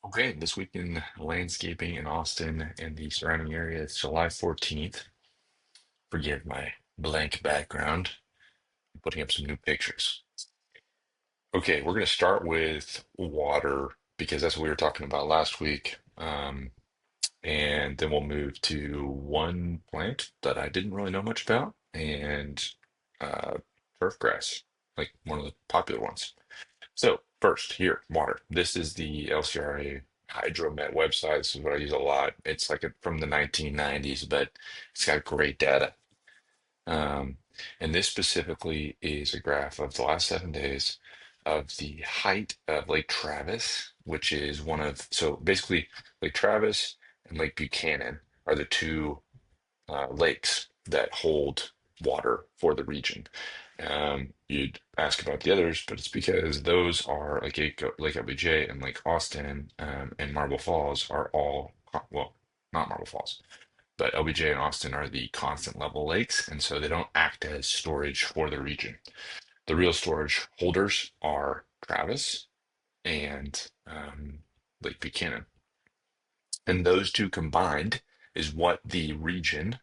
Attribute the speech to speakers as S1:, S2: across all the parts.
S1: Okay, this week in landscaping in Austin and the surrounding area, it's July 14th. Forgive my blank background. I'm putting up some new pictures. Okay, we're going to start with water because that's what we were talking about last week. And then we'll move to one plant that I didn't really know much about and uh, turf grass, like one of the popular ones. So first, here, water. This is the LCRA Hydromet website. This is what I use a lot. It's like from the 1990s, but it's got great data. Um, and this specifically is a graph of the last 7 days of the height of Lake Travis, which is so basically Lake Travis and Lake Buchanan are the two lakes that hold water for the region. You'd ask about the others, but it's because those are like Lake LBJ and Lake Austin and Marble Falls are all, well, not Marble Falls, but LBJ and Austin are the constant level lakes, and so they don't act as storage for the region. The real storage holders are Travis and Lake Buchanan. And those two combined is what the region,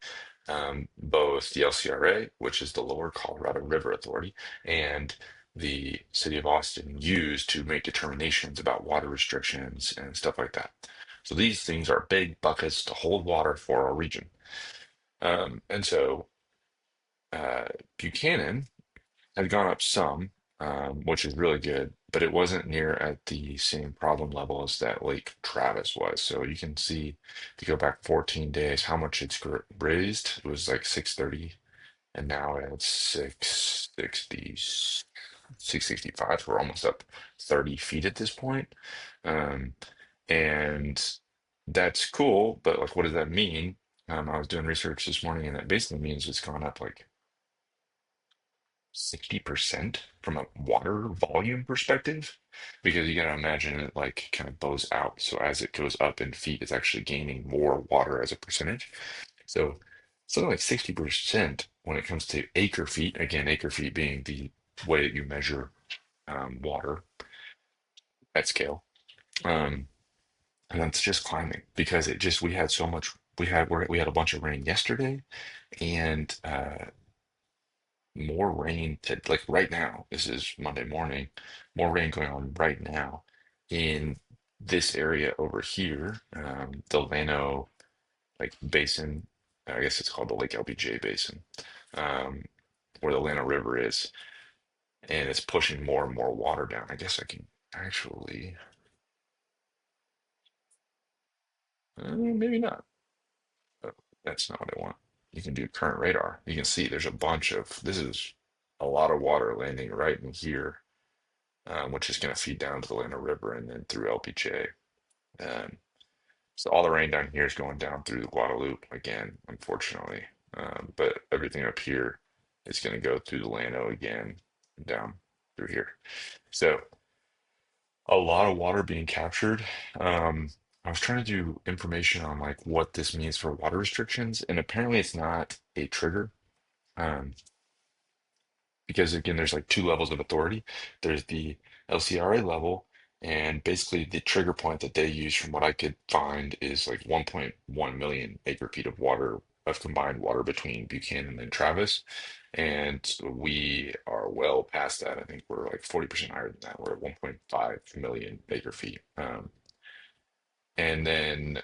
S1: both the LCRA, which is the Lower Colorado River Authority, and the city of Austin use to make determinations about water restrictions and stuff like that. So these things are big buckets to hold water for our region. And so uh, Buchanan had gone up some, which is really good, but it wasn't near at the same problem level as that Lake Travis was. So you can see if you go back 14 days, how much it's raised. It was like 630, and now it's 660, 665. We're almost up 30 feet at this point. Um, and that's cool, but like, what does that mean? I was doing research this morning, and that basically means it's gone up like 60% from a water volume perspective, because you got to imagine it like kind of bows out. So as it goes up in feet, it's actually gaining more water as a percentage. So something like 60% when it comes to acre feet, again, acre feet being the way that you measure water at scale. Um, and that's just climbing because we had so much, we had a bunch of rain yesterday and more rain to like right now. This is Monday morning, more rain going on right now in this area over here, the Llano like basin. I guess it's called the Lake LBJ Basin, um, where the Llano River is, and it's pushing more and more water down. I guess I can actually, maybe not. Oh, that's not what I want. You can do current radar. You can see there's a bunch of, this is a lot of water landing right in here, which is going to feed down to the Lena River and then through LPJ. Um, so all the rain down here is going down through the Guadalupe again, unfortunately. But everything up here is going to go through the Llano again, down through here. So a lot of water being captured. Um, I was trying to do information on like what this means for water restrictions, and apparently it's not a trigger. Um, because again, there's like two levels of authority. There's the LCRA level, and basically the trigger point that they use, from what I could find, is like 1.1 million acre feet of water of combined water between Buchanan and Travis, and we are well past that. I think we're like 40% higher than that. We're at 1.5 million acre feet. And then,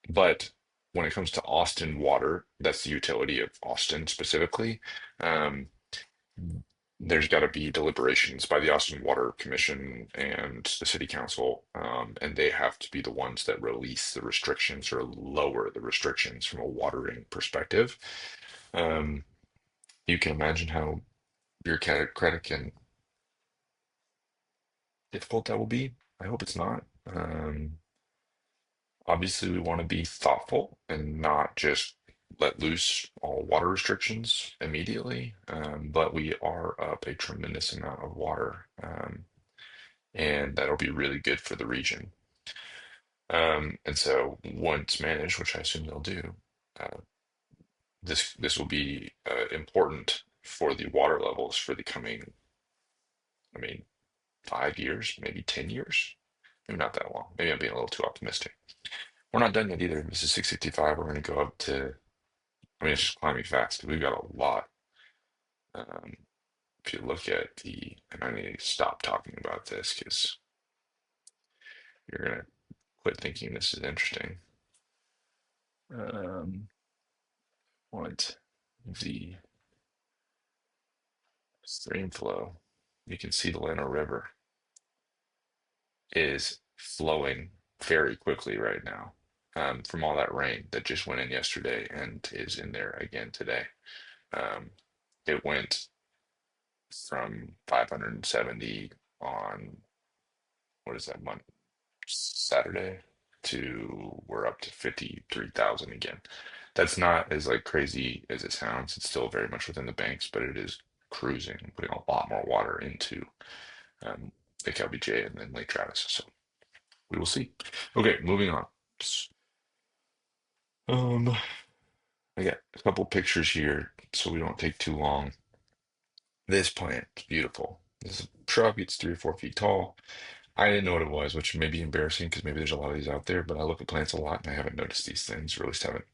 S1: but when it comes to Austin water, that's the utility of Austin specifically. Um, there's got to be deliberations by the Austin Water Commission and the City Council, and they have to be the ones that release the restrictions or lower the restrictions from a watering perspective. Um, you can imagine how bureaucratic and difficult that will be. I hope it's not. Obviously, we want to be thoughtful and not just let loose all water restrictions immediately, but we are up a tremendous amount of water. And that'll be really good for the region. And so once managed, which I assume they'll do, uh, this will be important for the water levels for the coming, I mean, 5 years, maybe 10 years. Maybe not that long. Maybe I'm being a little too optimistic. We're not done yet either. This is 6:55. We're going to go up to, I mean, it's just climbing fast. We've got a lot. Um, if you look at the, and I need to stop talking about this because you're going to quit thinking this is interesting. Um, what the stream flow, you can see the Leno River is flowing very quickly right now from all that rain that just went in yesterday and is in there again today. Um, it went from 570 on what is that month? Saturday to we're up to 53,000 again. That's not as like crazy as it sounds. It's still very much within the banks, but it is cruising, putting a lot more water into um, Lake LBJ and then Lake Travis. So we will see. Okay, moving on. Um, I got a couple pictures here, so we don't take too long. This plant is beautiful. This is a shrub. It's 3 or 4 feet tall. I didn't know what it was, which may be embarrassing because maybe there's a lot of these out there, but I look at plants a lot and I haven't noticed these things, or at least haven't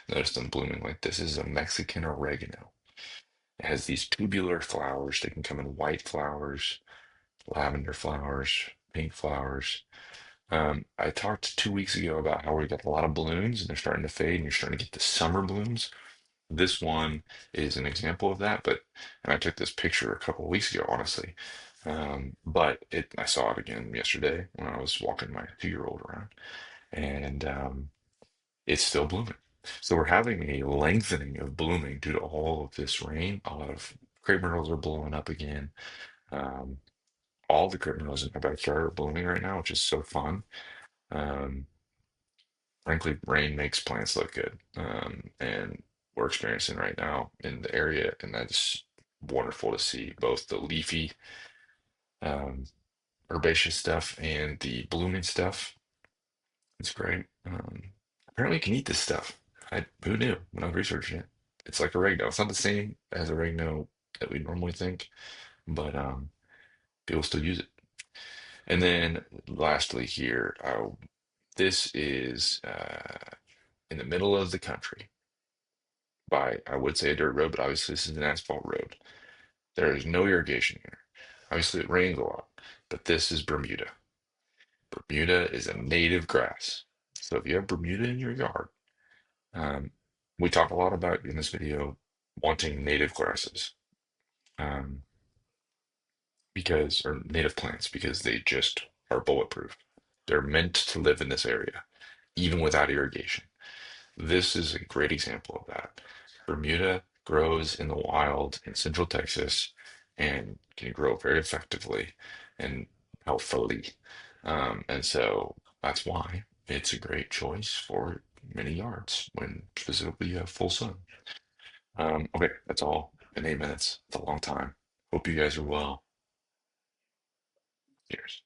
S1: noticed them blooming like this. This is a Mexican oregano. It has these tubular flowers. They can come in white flowers, lavender flowers, pink flowers. I talked 2 weeks ago about how we got a lot of balloons and they're starting to fade and you're starting to get the summer blooms. This one is an example of that, but and I took this picture a couple of weeks ago, honestly. But I saw it again yesterday when I was walking my 2-year-old around, and it's still blooming. So we're having a lengthening of blooming due to all of this rain. A lot of crepe myrtles are blowing up again. Um, all the crepe myrtles in my backyard are blooming right now, which is so fun. Um, Frankly, rain makes plants look good. And we're experiencing right now in the area, and that's wonderful to see both the leafy, um, herbaceous stuff and the blooming stuff. It's great. Apparently, you can eat this stuff. Who knew when I was researching it? It's like oregano. It's not the same as oregano that we normally think, but people still use it. And then lastly, here, this is in the middle of the country by, I would say, a dirt road, but obviously this is an asphalt road. There is no irrigation here. Obviously, it rains a lot, but this is Bermuda. Bermuda is a native grass. So if you have Bermuda in your yard, um, we talk a lot about in this video wanting native grasses um, or native plants, because they just are bulletproof. They're meant to live in this area, even without irrigation. This is a great example of that. Bermuda grows in the wild in central Texas and can grow very effectively and healthfully. And so that's why it's a great choice for many yards when specifically you have full sun. Okay, that's all in 8 minutes. It's a long time. Hope you guys are well. Cheers.